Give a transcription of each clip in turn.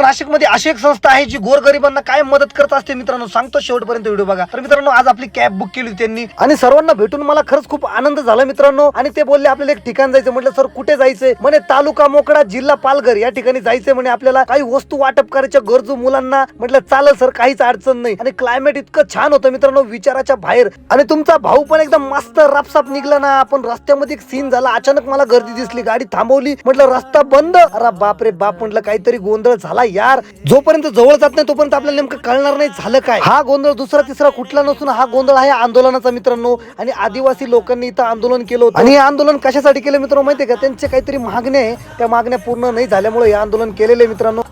तर नाशिकमध्ये अशी एक संस्था आहे जी गोरगरिबांना काय मदत करत असते मित्रांनो, सांगतो शेवटपर्यंत व्हिडिओ बघा. तर मित्रांनो आज आपली कॅब बुक केली त्यांनी आणि सर्वांना भेटून मला खरंच खूप आनंद झाला मित्रांनो. आणि ते बोलले आपल्याला एक ठिकाण जायचं. म्हटलं सर कुठे जायचंय? म्हणे तालुका मोकडा जिल्हा पालघर या ठिकाणी जायचंय म्हणे आपल्याला, काही वस्तू वाटप करायच्या गरजू मुलांना. म्हटलं चालेल सर, काहीच अडचण नाही. आणि क्लायमेट इतकं छान होतं मित्रांनो, विचाराच्या बाहेर. आणि तुमचा भाऊ पण एकदम मस्त रपसाप निघला ना. आपण रस्त्यामध्ये एक सीन झाला, अचानक मला गर्दी दिसली, गाडी थांबवली, म्हटलं रस्ता बंद. अरे बाप रे बाप, म्हटलं काहीतरी गोंधळ झाला यार. जोपर्यंत जवळ जात नाही तोपर्यंत आपल्याला नेमकं कळणार नाही झालं काय. हा गोंधळ दुसरा तिसरा कुठला नसून हा गोंधळ आहे आंदोलनाचा मित्रांनो. आणि आदिवासी लोकांनी इथं आंदोलन केलं होतं. आणि हे आंदोलन कशासाठी केलं मित्रांनो माहितीये का? त्यांचे काहीतरी मागण्या आहे, त्या मागण्या पूर्ण नाही झाल्यामुळे हे आंदोलन केलेले मित्रांनो.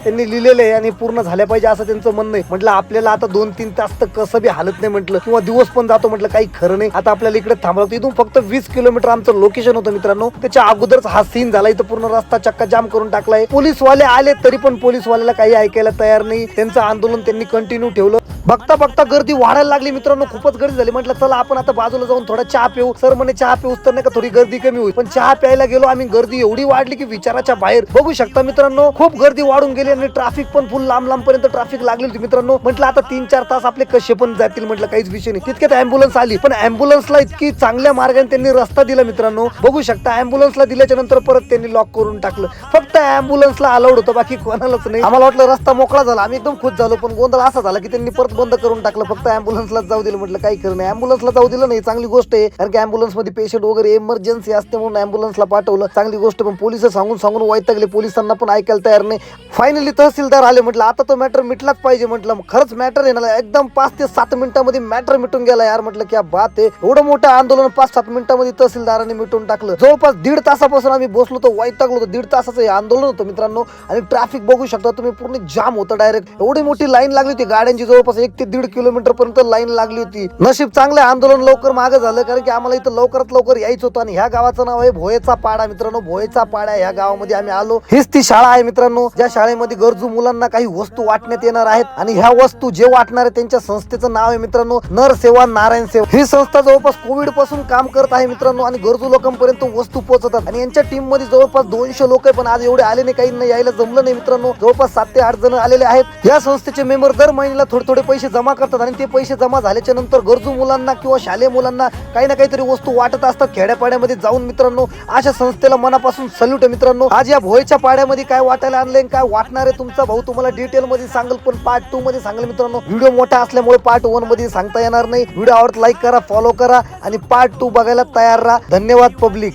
त्यांनी लिहिलेलं आहे आणि पूर्ण झाल्या पाहिजे असं त्यांचं म्हणणं आहे. म्हटलं आपल्याला आता 2-3 तास तर कसं बी हालत नाही म्हटलं, किंवा दिवस पण जातो म्हटलं, काही खरं नाही. आता आपल्याला इकडे थांबलं. इथून फक्त 20 किलोमीटर आमचं लोकेशन होतं मित्रांनो. त्याच्या अगोदरच हा सीन झाला. इथं पूर्ण रस्ता चक्का जाम करून टाकलाय. पोलीसवाले आले तरी पण पोलीसवाल्याला काही ऐकायला तयार नाही. त्यांचं आंदोलन त्यांनी कंटिन्यू ठेवलं. बघता बघता गर्दी वाढायला लागली मित्रांनो, खूपच गर्दी झाली. म्हटलं चला आपण आता बाजूला जाऊन थोडा चहा पिऊ. सर म्हणे चहा पिऊस तर नाही का थोडी गर्दी कमी होईल. पण चहा प्यायला गेलो आम्ही, गर्दी एवढी वाढली की विचाराच्या बाहेर. बघू शकता मित्रांनो, खूप गर्दी वाढून गेली आणि ट्रॅफिक पण फुल लांब पर्यंत ट्रॅफिक लागली होती मित्रांनो. म्हटलं आता 3-4 तास आपले कसे पण जातील, म्हटलं काहीच विषय नाही. तितक्यात अँब्युलन्स आली, पण अँब्युलन्सला इतकी चांगल्या मार्गाने त्यांनी रस्ता दिला मित्रांनो. बघू शकता अँब्युलन्सला दिल्याच्या नंतर परत त्यांनी लॉक करून टाकलं. फक्त अँब्युलन्सला अलाउड होतं, बाकी कोणालाच नाही. आम्हाला वाटलं रस्ता मोकळा झाला, आम्ही एकदम खुश झालो. पण गोंधळ असा झाला की त्यांनी परत बंद करून टाकलं, फक्त अँब्युलन्सला जाऊ दिलं. म्हटलं काही खरं नाही, अँब्युलन्सला जाऊ दिलं नाही, चांगली गोष्ट आहे. कारण की अँब्युलन्स मध्ये पेशंट वगैरे इमर्जन्सी असते म्हणून अँब्युलन्सला पाठवलं, चांगली गोष्ट. पण पोलिस सांगून वैतागले, पोलिसांना पण ऐकायला तयार नाही. फायनली तहसीलदार आले. म्हटलं आता तो मॅटर मिटलाच पाहिजे. म्हटलं खरंच मॅटर आहे ना, एकदम 5 ते 7 मिनिटांमध्ये मॅटर मिटून गेला यार. म्हटलं क्या बात आहे, एवढं मोठं आंदोलन 5-7 मिनिटांमध्ये तहसीलदारांनी मिटून टाकलं. जवळपास 1.5 तासापासून आम्ही बसलो होतो, वैतागलो होतो. 1.5 तासाचं हे आंदोलन होतं मित्रांनो. आणि ट्रॅफिक बघू शकता तुम्ही, पूर्ण जाम होतं डायरेक्ट. एवढी मोठी लाईन लागली होती गाड्यांची, जवळपास 1 ते 1.5 किलोमीटर पर्यंत लाईन लागली होती. नशीब चांगलं आंदोलन लवकर मागे झालं, कारण की आम्हाला इथं लवकरात लवकर यायचं होतं. आणि ह्या गावाचं नाव आहे भोयेचा पाडा मित्रांनो. भोयेचा पाडा ह्या गावामध्ये आम्ही आलो. हीच ती शाळा आहे मित्रांनो, ज्या शाळेमध्ये गरजू मुलांना काही वस्तू वाटण्यात येणार आहेत. आणि ह्या वस्तू जे वाटणार आहे त्यांच्या संस्थेचं नाव आहे मित्रांनो नरसेवा नारायण सेवा. ही संस्था जवळपास कोविड पासून काम करत आहे मित्रांनो. आणि गरजू लोकांपर्यंत वस्तू पोहोचतात. आणि यांच्या टीम मध्ये जवळपास 200 लोक आहे, पण आज एवढे आले नाही, काही यायला जमलं नाही मित्रांनो. जवळपास 7 ते 8 जण आलेले आहेत. या संस्थेचे मेंबर दर महिन्याला थोडे पैसे जमा करतात. आणि ते पैसे जमा झाल्याच्या नंतर गरजू मुलांना किंवा शालेय मुलांना काही ना काहीतरी वस्तू वाटत असतात खेड्यापाड्यामध्ये जाऊन मित्रांनो. अशा संस्थेला मनापासून सल्यूट आहे मित्रांनो. आज या भोयच्या पाड्यामध्ये काय वाटायला आणलंय, काय वाटणार आहे तुमचा भाऊ तुम्हाला डिटेल मध्ये सांगेल, पण पार्ट 2 मध्ये सांगेल मित्रांनो. व्हिडिओ मोठा असल्यामुळे पार्ट 1 मध्ये सांगता येणार नाही. व्हिडिओ आवडत लाईक करा, फॉलो करा आणि पार्ट 2 बघायला तयार राहा. धन्यवाद पब्लिक.